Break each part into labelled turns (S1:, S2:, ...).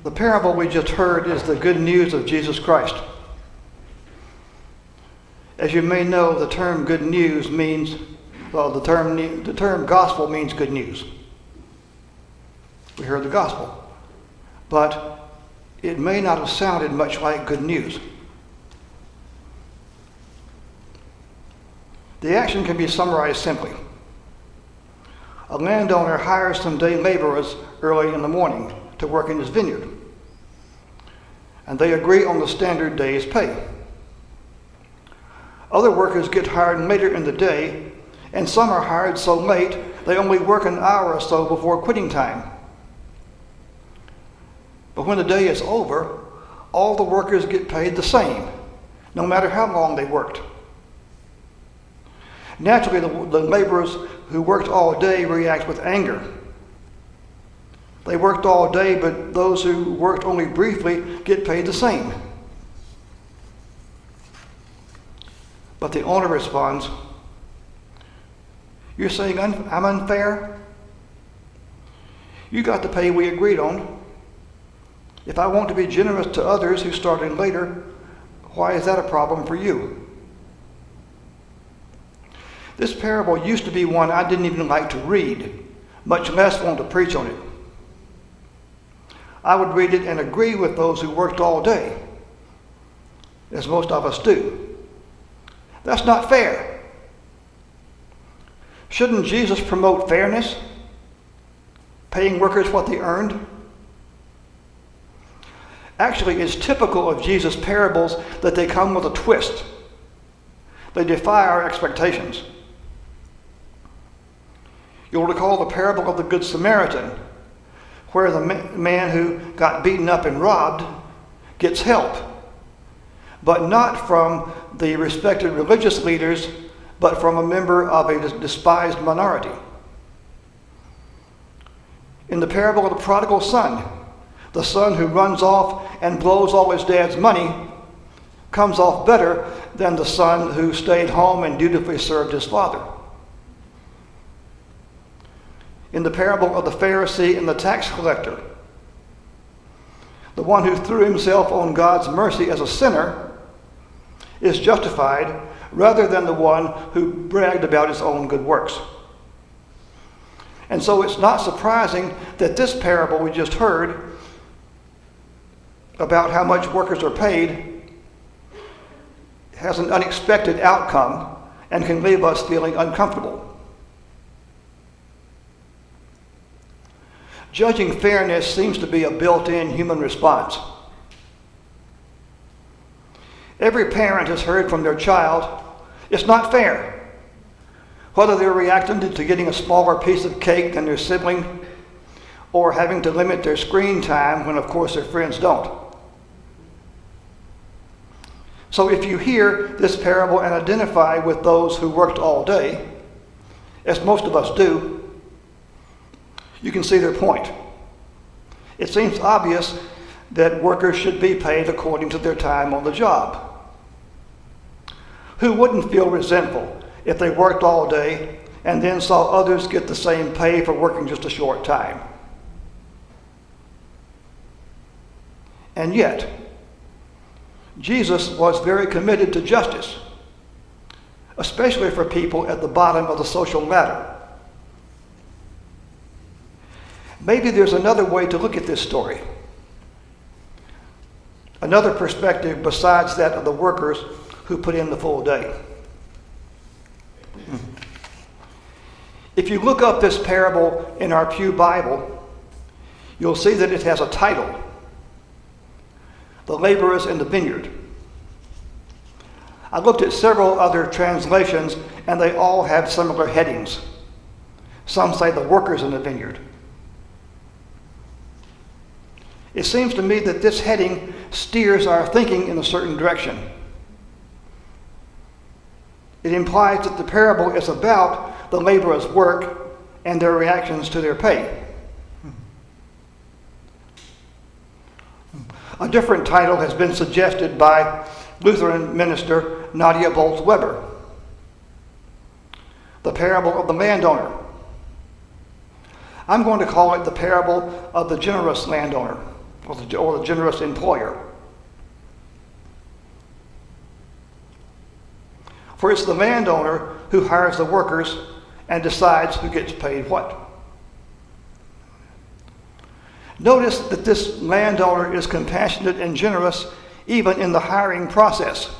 S1: The parable we just heard is the good news of Jesus Christ. As you may know, the term good news means, the term gospel means good news. We heard the gospel. But it may not have sounded much like good news. The action can be summarized simply. A landowner hires some day laborers early in the morning to work in his vineyard, and they agree on the standard day's pay. Other workers get hired later in the day, and some are hired so late they only work an hour or so before quitting time. But when the day is over, all the workers get paid the same, no matter how long they worked. Naturally, the laborers who worked all day react with anger. They worked all day, but those who worked only briefly get paid the same. But the owner responds, "You're saying I'm unfair? You got the pay we agreed on. If I want to be generous to others who started later, why is that a problem for you?" This parable used to be one I didn't even like to read, much less want to preach on it. I would read it and agree with those who worked all day, as most of us do. That's not fair. Shouldn't Jesus promote fairness, paying workers what they earned? Actually, it's typical of Jesus' parables that they come with a twist. They defy our expectations. You'll recall the parable of the Good Samaritan, where the man who got beaten up and robbed gets help, but not from the respected religious leaders, but from a member of a despised minority. In the parable of the prodigal son, the son who runs off and blows all his dad's money comes off better than the son who stayed home and dutifully served his father. In the parable of the Pharisee and the tax collector, the one who threw himself on God's mercy as a sinner is justified rather than the one who bragged about his own good works. And so it's not surprising that this parable we just heard about how much workers are paid has an unexpected outcome and can leave us feeling uncomfortable. Judging fairness seems to be a built-in human response. Every parent has heard from their child, "It's not fair," whether they're reacting to getting a smaller piece of cake than their sibling or having to limit their screen time when, of course, their friends don't. So if you hear this parable and identify with those who worked all day, as most of us do, you can see their point. It seems obvious that workers should be paid according to their time on the job. Who wouldn't feel resentful if they worked all day and then saw others get the same pay for working just a short time? And yet, Jesus was very committed to justice, especially for people at the bottom of the social ladder. Maybe there's another way to look at this story, another perspective besides that of the workers who put in the full day. If you look up this parable in our Pew Bible, you'll see that it has a title, "The Laborers in the Vineyard." I looked at several other translations and they all have similar headings. Some say "The Workers in the Vineyard." It seems to me that this heading steers our thinking in a certain direction. It implies that the parable is about the laborers' work and their reactions to their pay. A different title has been suggested by Lutheran minister Nadia Bolz-Weber, "The Parable of the Landowner." I'm going to call it the parable of the generous landowner. or the generous employer. For it's the landowner who hires the workers and decides who gets paid what. Notice that this landowner is compassionate and generous even in the hiring process.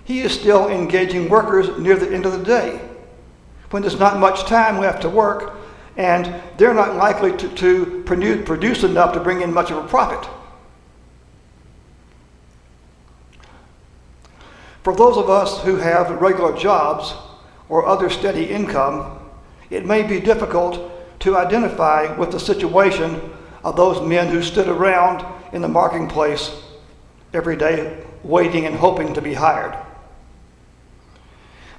S1: He is still engaging workers near the end of the day, when there's not much time left to work and they're not likely to produce enough to bring in much of a profit. For those of us who have regular jobs or other steady income, it may be difficult to identify with the situation of those men who stood around in the marketplace every day waiting and hoping to be hired.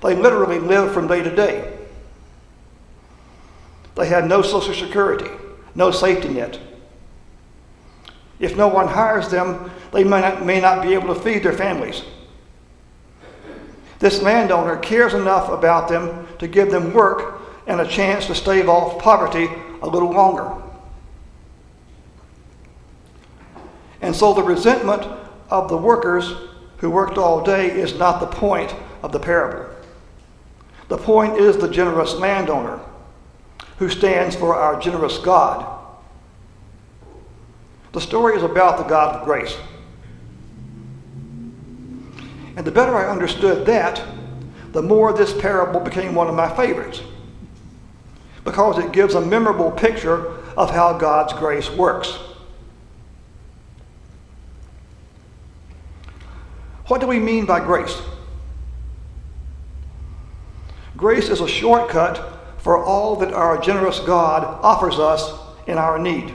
S1: They literally live from day to day. They have no Social Security, no safety net. If no one hires them, they may not be able to feed their families. This landowner cares enough about them to give them work and a chance to stave off poverty a little longer. And so the resentment of the workers who worked all day is not the point of the parable. The point is the generous landowner who stands for our generous God. The story is about the God of grace. And the better I understood that, the more this parable became one of my favorites, because it gives a memorable picture of how God's grace works. What do we mean by grace? Grace is a shortcut for all that our generous God offers us in our need.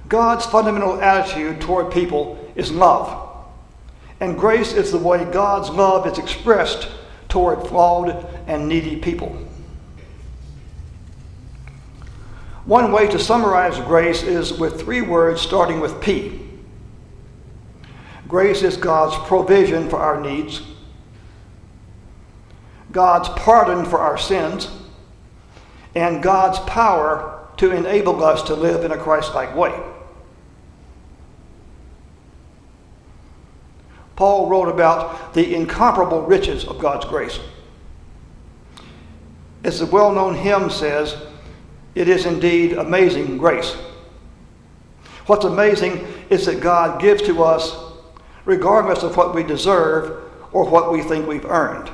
S1: God's fundamental attitude toward people is love. And grace is the way God's love is expressed toward flawed and needy people. One way to summarize grace is with 3 words starting with P. Grace is God's provision for our needs, God's pardon for our sins, and God's power to enable us to live in a Christ-like way. Paul wrote about the incomparable riches of God's grace. As the well-known hymn says, it is indeed amazing grace. What's amazing is that God gives to us regardless of what we deserve or what we think we've earned.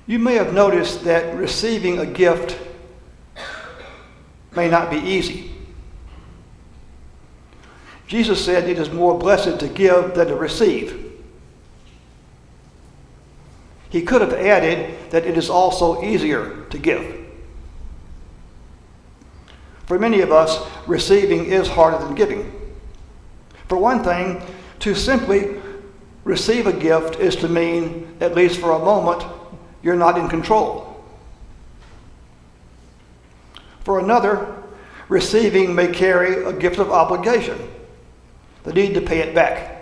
S1: You may have noticed that receiving a gift may not be easy. Jesus said it is more blessed to give than to receive. He could have added that it is also easier to give. For many of us, receiving is harder than giving. For one thing, to simply receive a gift is to mean, at least for a moment, you're not in control. For another, receiving may carry a gift of obligation, the need to pay it back.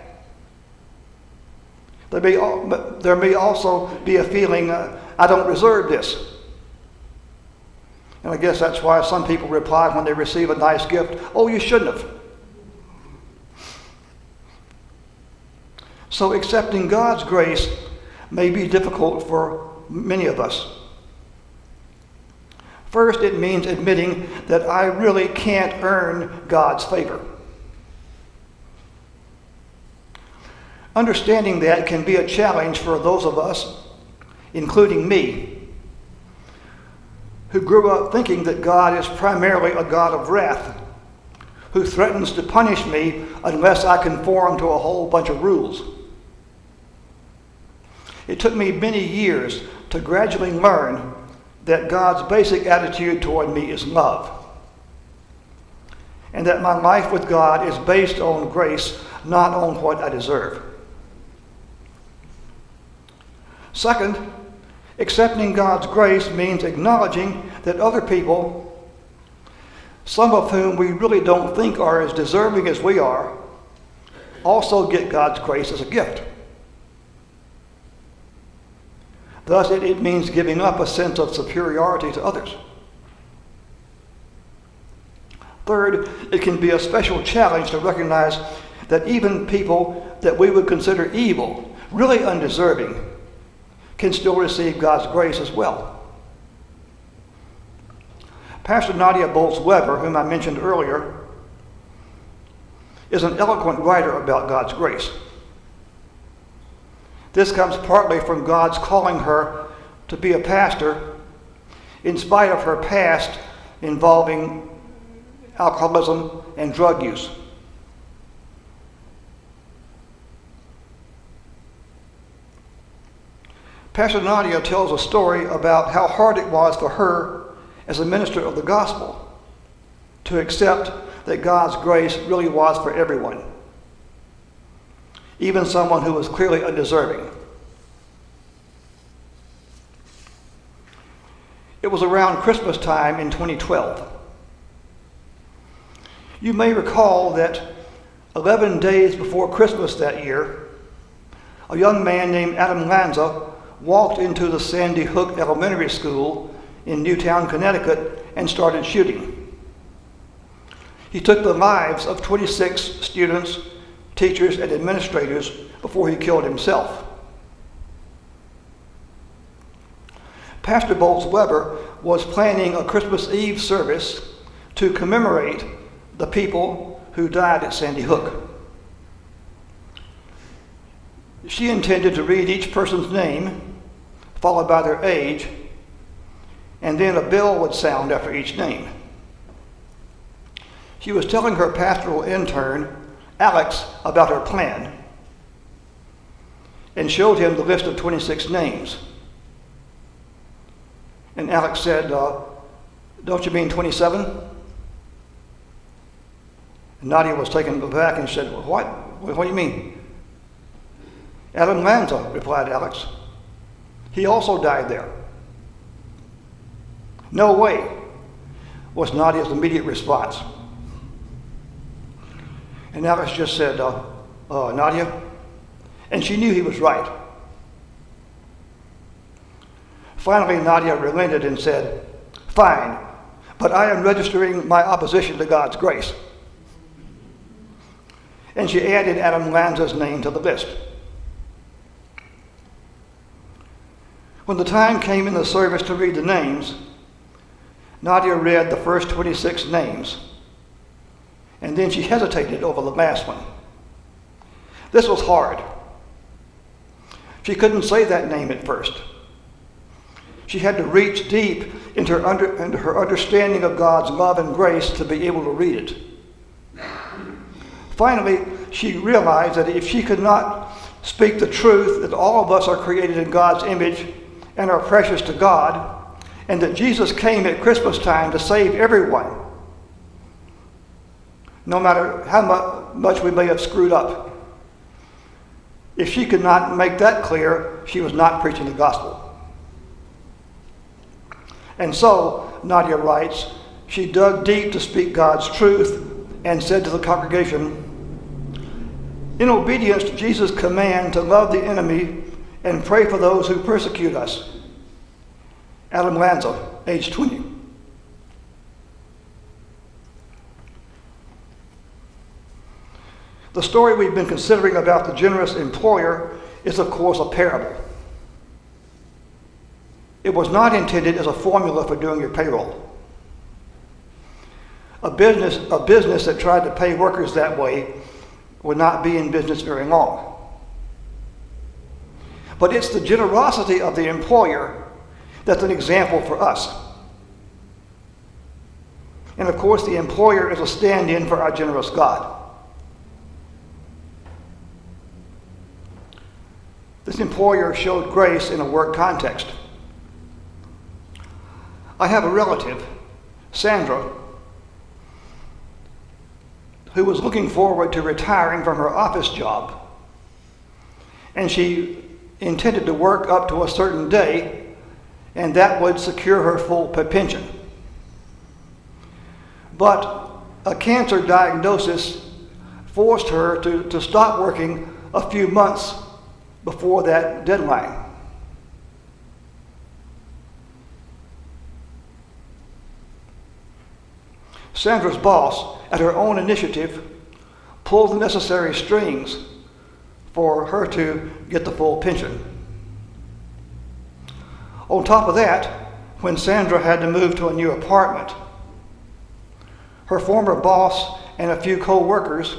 S1: There may also be a feeling, I don't deserve this. And I guess that's why some people reply when they receive a nice gift, oh, you shouldn't have. So accepting God's grace may be difficult for many of us. First, it means admitting that I really can't earn God's favor. Understanding that can be a challenge for those of us, including me, who grew up thinking that God is primarily a God of wrath, who threatens to punish me unless I conform to a whole bunch of rules. It took me many years to gradually learn that God's basic attitude toward me is love, and that my life with God is based on grace, not on what I deserve. Second, accepting God's grace means acknowledging that other people, some of whom we really don't think are as deserving as we are, also get God's grace as a gift. Thus, it means giving up a sense of superiority to others. Third, it can be a special challenge to recognize that even people that we would consider evil, really undeserving, can still receive God's grace as well. Pastor Nadia Bolz-Weber, whom I mentioned earlier, is an eloquent writer about God's grace. This comes partly from God's calling her to be a pastor in spite of her past involving alcoholism and drug use. Pastor Nadia tells a story about how hard it was for her as a minister of the gospel to accept that God's grace really was for everyone, even someone who was clearly undeserving. It was around Christmas time in 2012. You may recall that 11 days before Christmas that year, a young man named Adam Lanza walked into the Sandy Hook Elementary School in Newtown, Connecticut, and started shooting. He took the lives of 26 students, teachers, and administrators before he killed himself. Pastor Bolz-Weber was planning a Christmas Eve service to commemorate the people who died at Sandy Hook. She intended to read each person's name, followed by their age, and then a bell would sound after each name. She was telling her pastoral intern, Alex, about her plan and showed him the list of 26 names. And Alex said, "Don't you mean 27? And Nadia was taken aback and said, "What? What do you mean?" "Adam Lanza," replied Alex. "He also died there." "No way," was Nadia's immediate response. And Alex just said, "Nadia?" And she knew he was right. Finally, Nadia relented and said, "Fine, but I am registering my opposition to God's grace." And she added Adam Lanza's name to the list. When the time came in the service to read the names, Nadia read the first 26 names, and then she hesitated over the last one. This was hard. She couldn't say that name at first. She had to reach deep into her understanding of God's love and grace to be able to read it. Finally, she realized that if she could not speak the truth that all of us are created in God's image and are precious to God, and that Jesus came at Christmas time to save everyone, no matter how much we may have screwed up, if she could not make that clear, she was not preaching the gospel. And so, Nadia writes, she dug deep to speak God's truth and said to the congregation, "In obedience to Jesus' command to love the enemy and pray for those who persecute us." Adam Lanza, age 20. The story we've been considering about the generous employer is, of course, a parable. It was not intended as a formula for doing your payroll. A business that tried to pay workers that way would not be in business very long. But it's the generosity of the employer that's an example for us. And of course, the employer is a stand-in for our generous God. This employer showed grace in a work context. I have a relative, Sandra, who was looking forward to retiring from her office job. And she intended to work up to a certain day, and that would secure her full pension. But a cancer diagnosis forced her to stop working a few months before that deadline. Sandra's boss, at her own initiative, pulled the necessary strings for her to get the full pension. On top of that, when Sandra had to move to a new apartment, her former boss and a few co-workers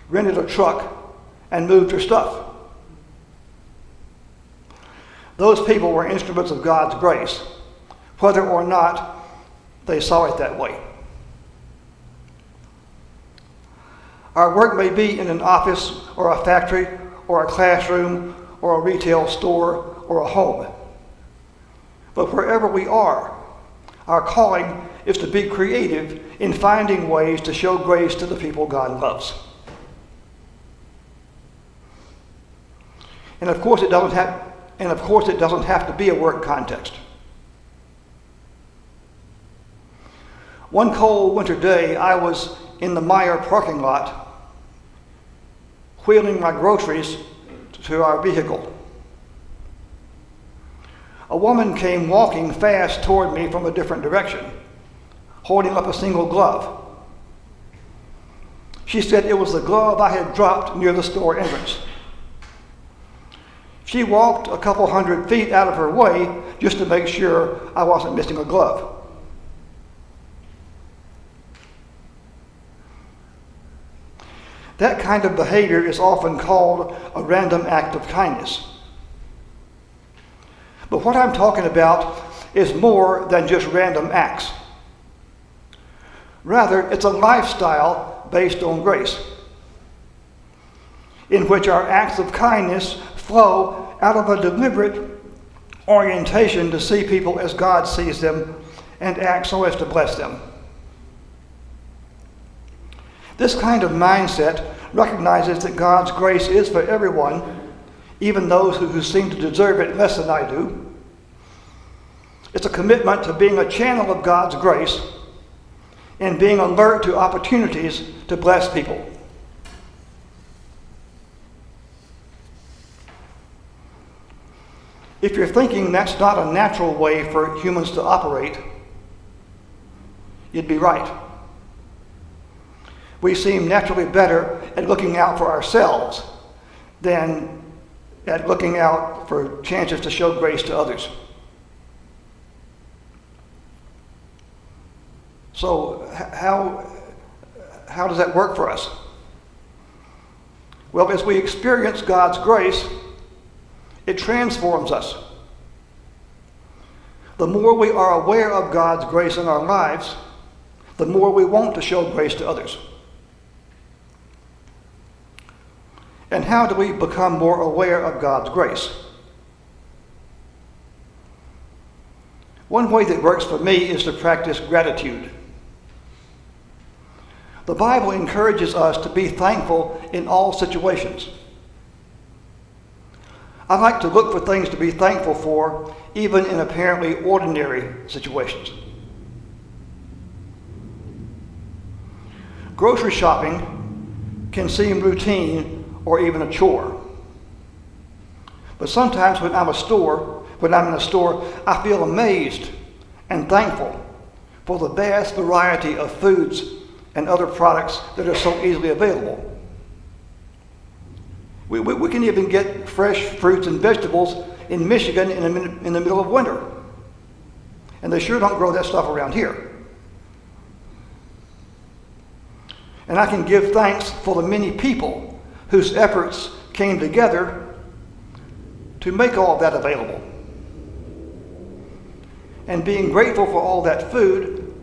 S1: rented a truck and moved her stuff. Those people were instruments of God's grace, whether or not they saw it that way. Our work may be in an office or a factory or a classroom or a retail store or a home. But wherever we are, our calling is to be creative in finding ways to show grace to the people God loves. And of course it doesn't have to be a work context. One cold winter day, I was in the Meijer parking lot wheeling my groceries to our vehicle. A woman came walking fast toward me from a different direction, holding up a single glove. She said it was the glove I had dropped near the store entrance. She walked a couple hundred feet out of her way just to make sure I wasn't missing a glove. That kind of behavior is often called a random act of kindness. But what I'm talking about is more than just random acts. Rather, it's a lifestyle based on grace, in which our acts of kindness flow out of a deliberate orientation to see people as God sees them and act so as to bless them. This kind of mindset recognizes that God's grace is for everyone, even those who seem to deserve it less than I do. It's a commitment to being a channel of God's grace and being alert to opportunities to bless people. If you're thinking that's not a natural way for humans to operate, you'd be right. We seem naturally better at looking out for ourselves than at looking out for chances to show grace to others. So how does that work for us? Well, as we experience God's grace, it transforms us. The more we are aware of God's grace in our lives, the more we want to show grace to others. And how do we become more aware of God's grace? One way that works for me is to practice gratitude. The Bible encourages us to be thankful in all situations. I like to look for things to be thankful for, even in apparently ordinary situations. Grocery shopping can seem routine or even a chore. But sometimes when I'm in a store, I feel amazed and thankful for the vast variety of foods and other products that are so easily available. We can even get fresh fruits and vegetables in Michigan in the middle of winter. And they sure don't grow that stuff around here. And I can give thanks for the many people whose efforts came together to make all that available. And being grateful for all that food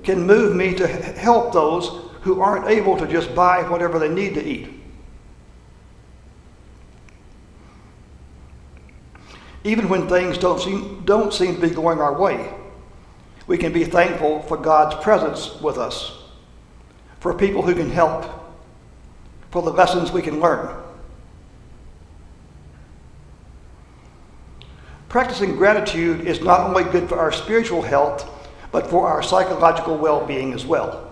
S1: can move me to help those who aren't able to just buy whatever they need to eat. Even when things don't seem to be going our way, we can be thankful for God's presence with us, for people who can help, for the lessons we can learn. Practicing gratitude is not only good for our spiritual health, but for our psychological well-being as well.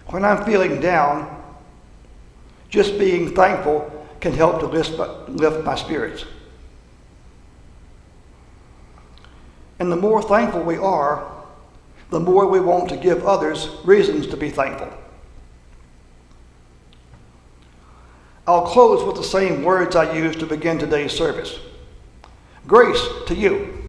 S1: When I'm feeling down, just being thankful can help to lift my spirits. And the more thankful we are, the more we want to give others reasons to be thankful. I'll close with the same words I used to begin today's service. Grace to you.